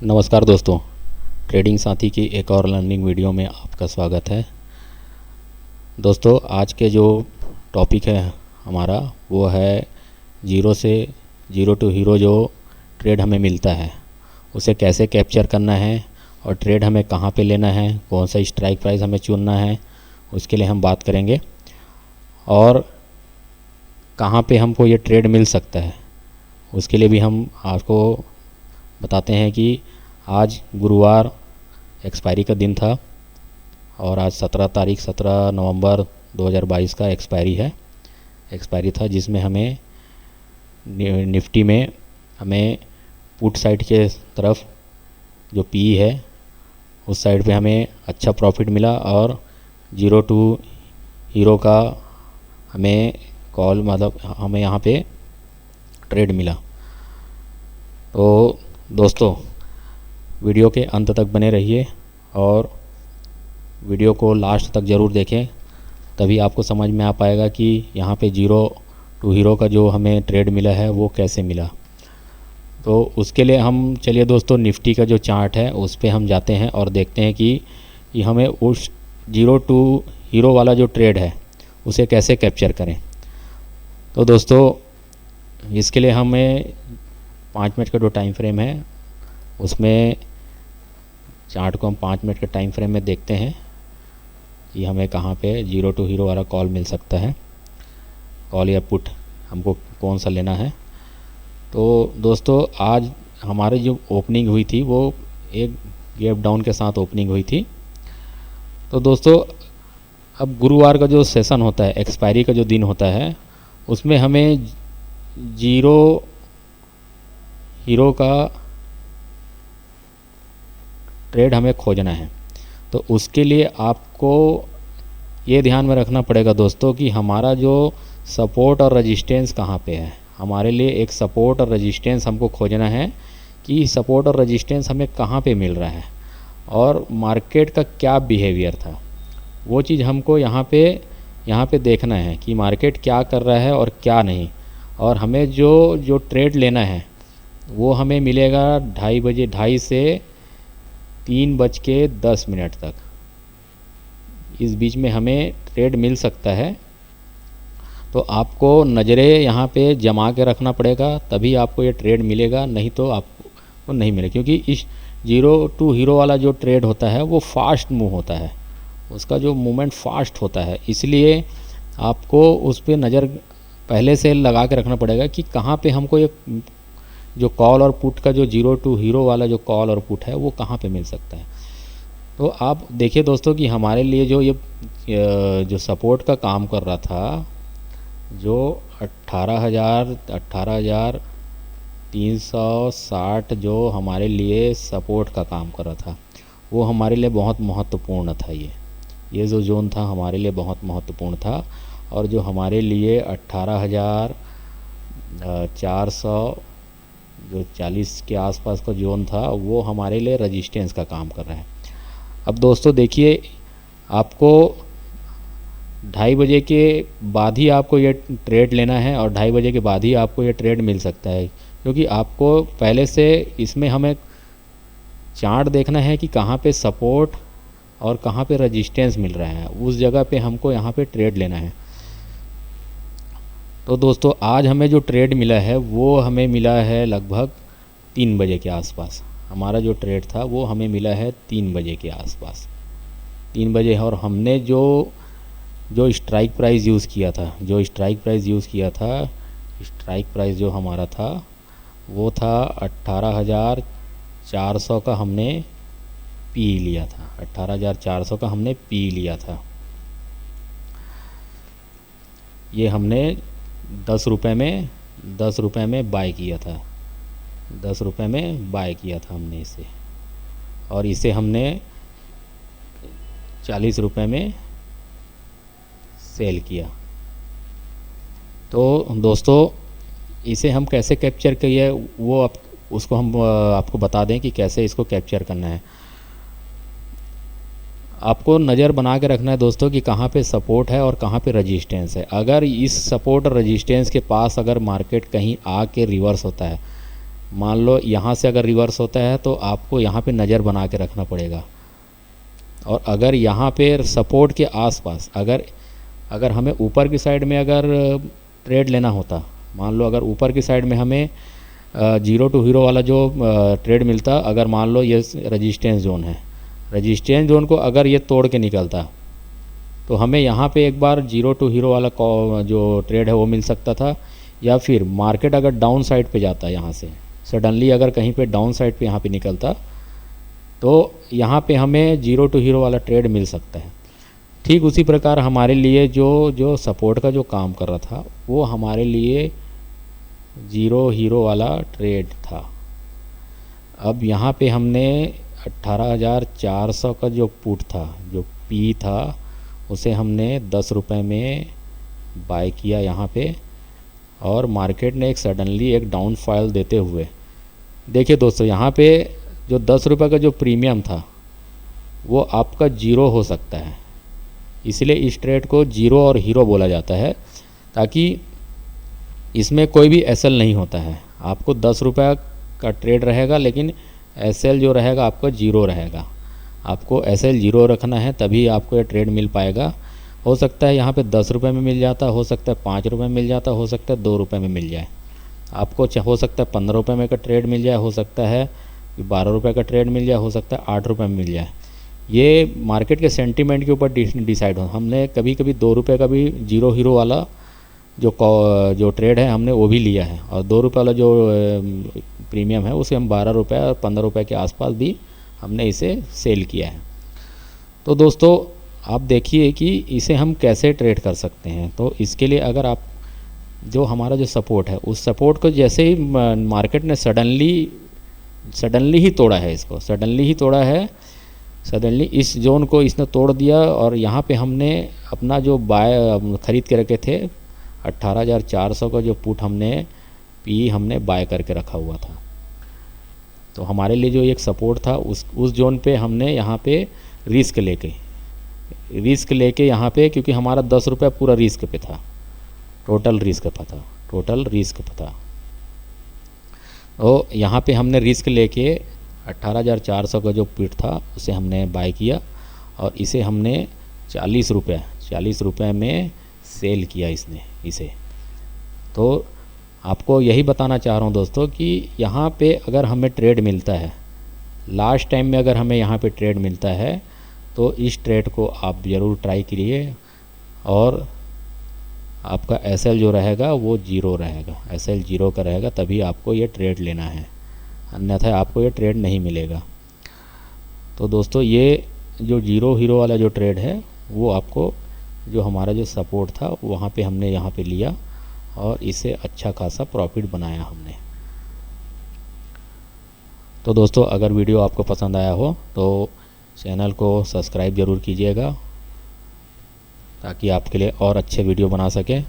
नमस्कार दोस्तों, ट्रेडिंग साथी की एक और लर्निंग वीडियो में आपका स्वागत है। दोस्तों, आज के जो टॉपिक है हमारा वो है जीरो टू हीरो जो ट्रेड हमें मिलता है उसे कैसे कैप्चर करना है और ट्रेड हमें कहाँ पे लेना है, कौन सा स्ट्राइक प्राइस हमें चुनना है, उसके लिए हम बात करेंगे। और कहाँ पे हमको ये ट्रेड मिल सकता है उसके लिए भी हम आपको बताते हैं कि आज गुरुवार एक्सपायरी का दिन था और आज 17 नवंबर 2022 का एक्सपायरी था, जिसमें हमें निफ्टी में हमें पुट साइड के तरफ जो पी है उस साइड पे हमें अच्छा प्रॉफिट मिला और जीरो टू हीरो का हमें कॉल मतलब हमें यहाँ पे ट्रेड मिला। तो दोस्तों, वीडियो के अंत तक बने रहिए और वीडियो को लास्ट तक ज़रूर देखें, तभी आपको समझ में आ पाएगा कि यहाँ पे जीरो टू हीरो का जो हमें ट्रेड मिला है वो कैसे मिला। तो उसके लिए हम चलिए दोस्तों निफ्टी का जो चार्ट है उस पर हम जाते हैं और देखते हैं कि हमें उस जीरो टू हीरो वाला जो ट्रेड है उसे कैसे कैप्चर करें। तो दोस्तों, इसके लिए हमें 5 मिनट का जो टाइम फ्रेम है उसमें चार्ट को हम 5 मिनट के टाइम फ्रेम में देखते हैं कि हमें कहाँ पे जीरो टू हीरो वाला कॉल मिल सकता है, कॉल या पुट हमको कौन सा लेना है। तो दोस्तों, आज हमारी जो ओपनिंग हुई थी वो एक गैप डाउन के साथ ओपनिंग हुई थी। तो दोस्तों, अब गुरुवार का जो सेशन होता है, एक्सपायरी का जो दिन होता है, उसमें हमें जीरो हीरो का ट्रेड हमें खोजना है। तो उसके लिए आपको ये ध्यान में रखना पड़ेगा दोस्तों कि हमारा जो सपोर्ट और रेजिस्टेंस कहाँ पे है। हमारे लिए एक सपोर्ट और रेजिस्टेंस हमको खोजना है कि सपोर्ट और रेजिस्टेंस हमें कहाँ पे मिल रहा है और मार्केट का क्या बिहेवियर था, वो चीज़ हमको यहाँ पे देखना है कि मार्केट क्या कर रहा है और क्या नहीं। और हमें जो ट्रेड लेना है वो हमें मिलेगा 2:30 से 3:10 तक, इस बीच में हमें ट्रेड मिल सकता है। तो आपको नज़रें यहाँ पे जमा के रखना पड़ेगा, तभी आपको ये ट्रेड मिलेगा, नहीं तो आपको नहीं मिलेगा। क्योंकि इस जीरो टू हीरो वाला जो ट्रेड होता है वो फास्ट मूव होता है, उसका जो मूवमेंट फास्ट होता है, इसलिए आपको उस पर नज़र पहले से लगा के रखना पड़ेगा कि कहाँ पे हमको ये जो कॉल और पुट का जो जीरो टू हीरो वाला जो कॉल और पुट है वो कहाँ पे मिल सकता है। तो आप देखिए दोस्तों कि हमारे लिए जो सपोर्ट का काम कर रहा था, जो 18,360 जो हमारे लिए सपोर्ट का काम कर रहा था, वो हमारे लिए बहुत महत्वपूर्ण था। ये जो जोन था हमारे लिए बहुत महत्वपूर्ण था। और जो हमारे लिए 18,440 के आसपास का जोन था वो हमारे लिए रेजिस्टेंस का काम कर रहा है। अब दोस्तों देखिए, आपको 2:30 बजे के बाद ही आपको ये ट्रेड लेना है और 2:30 बजे के बाद ही आपको ये ट्रेड मिल सकता है, क्योंकि आपको पहले से इसमें हमें चार्ट देखना है कि कहाँ पे सपोर्ट और कहाँ पे रेजिस्टेंस मिल रहा है, उस जगह पे हमको यहाँ पे ट्रेड लेना है। तो दोस्तों, आज हमें जो ट्रेड मिला है वो हमें मिला है लगभग 3 बजे के आसपास। हमारा जो ट्रेड था वो हमें मिला है 3 बजे के आसपास, 3 बजे। और हमने जो स्ट्राइक प्राइस यूज़ किया था, स्ट्राइक प्राइस जो हमारा था वो था 18,400 का हमने पी लिया था, 18,400 का हमने पी लिया था। ये हमने 10 रुपये में बाय किया था, 10 रुपये में बाय किया था हमने इसे, और इसे हमने 40 रुपये में सेल किया। तो दोस्तों, इसे हम कैसे कैप्चर किए वो उसको हम आपको बता दें कि कैसे इसको कैप्चर करना है। आपको नज़र बना के रखना है दोस्तों कि कहाँ पे सपोर्ट है और कहाँ पे रेजिस्टेंस है। अगर इस सपोर्ट और रेजिस्टेंस के पास अगर मार्केट कहीं आके रिवर्स होता है, मान लो यहाँ से अगर रिवर्स होता है तो आपको यहाँ पे नज़र बना के रखना पड़ेगा। और अगर यहाँ पे सपोर्ट के आसपास अगर हमें ऊपर की साइड में अगर ट्रेड लेना होता, मान लो अगर ऊपर की साइड में हमें 0 टू हीरो वाला जो ट्रेड मिलता, अगर मान लो ये रेजिस्टेंस जोन है, रेजिस्टेंस जोन को अगर ये तोड़ के निकलता तो हमें यहाँ पे एक बार 0 टू हीरो वाला जो ट्रेड है वो मिल सकता था। या फिर मार्केट अगर डाउन साइड पे जाता है, यहाँ से सडनली अगर कहीं पे डाउन साइड पे यहाँ पे निकलता तो यहाँ पे हमें 0 टू हीरो वाला ट्रेड मिल सकता है। ठीक उसी प्रकार हमारे लिए जो सपोर्ट का जो काम कर रहा था वो हमारे लिए 0 हीरो वाला ट्रेड था। अब यहाँ पे हमने 18,400 का जो पुट था, जो पी था, उसे हमने 10 रुपये में बाय किया यहाँ पे। और मार्केट ने एक सडनली एक डाउनफॉल देते हुए, देखिए दोस्तों यहाँ पे जो 10 रुपये का जो प्रीमियम था वो आपका 0 हो सकता है, इसलिए इस ट्रेड को 0 और हीरो बोला जाता है, ताकि इसमें कोई भी एसएल नहीं होता है। आपको 10 रुपये का ट्रेड रहेगा लेकिन एसएल जो रहेगा आपका 0 रहेगा। आपको एसएल 0 रखना है तभी आपको ये ट्रेड मिल पाएगा। हो सकता है यहाँ पे 10 रुपये में मिल जाता, हो सकता है 5 रुपये में मिल जाता, हो सकता है 2 रुपये में मिल जाए आपको, हो सकता है 15 रुपये में का ट्रेड मिल जाए, हो सकता है 12 रुपये का ट्रेड मिल जाए, हो सकता है 8 रुपये में मिल जाए। ये मार्केट के सेंटीमेंट के ऊपर डिसाइड हो। हमने कभी कभी 2 रुपये का भी 0 हीरो वाला जो ट्रेड है हमने वो भी लिया है, और 2 रुपये वाला जो प्रीमियम है उसे हम 12 रुपये और 15 रुपये के आसपास भी हमने इसे सेल किया है। तो दोस्तों आप देखिए कि इसे हम कैसे ट्रेड कर सकते हैं। तो इसके लिए अगर आप जो हमारा जो सपोर्ट है उस सपोर्ट को जैसे ही मार्केट ने सडनली ही तोड़ा है, इसको सडनली ही तोड़ा है, सडनली इस जोन को इसने तोड़ दिया, और यहाँ पे हमने अपना जो बाय ख़रीद के रखे थे 18,400 का जो पुट हमने बाय करके रखा हुआ था। तो हमारे लिए जो एक सपोर्ट था उस जोन पे हमने यहाँ पे रिस्क लेके यहाँ पे, क्योंकि हमारा 10 रुपये पूरा रिस्क पे था, टोटल रिस्क पे था। तो यहाँ पे हमने रिस्क लेके 18,400 का जो पुट था उसे हमने बाय किया, और इसे हमने 40 रुपये में सेल किया इसे। तो आपको यही बताना चाह रहा हूँ दोस्तों कि यहाँ पे अगर हमें ट्रेड मिलता है, लास्ट टाइम में अगर हमें यहाँ पे ट्रेड मिलता है तो इस ट्रेड को आप ज़रूर ट्राई करिए, और आपका एसएल जो रहेगा वो 0 रहेगा, एसएल 0 का रहेगा, तभी आपको ये ट्रेड लेना है, अन्यथा आपको ये ट्रेड नहीं मिलेगा। तो दोस्तों ये जो 0 हीरो वाला जो ट्रेड है वो आपको, जो हमारा जो सपोर्ट था वहाँ पे हमने यहाँ पे लिया, और इसे अच्छा खासा प्रॉफिट बनाया हमने। तो दोस्तों अगर वीडियो आपको पसंद आया हो तो चैनल को सब्सक्राइब ज़रूर कीजिएगा, ताकि आपके लिए और अच्छे वीडियो बना सकें।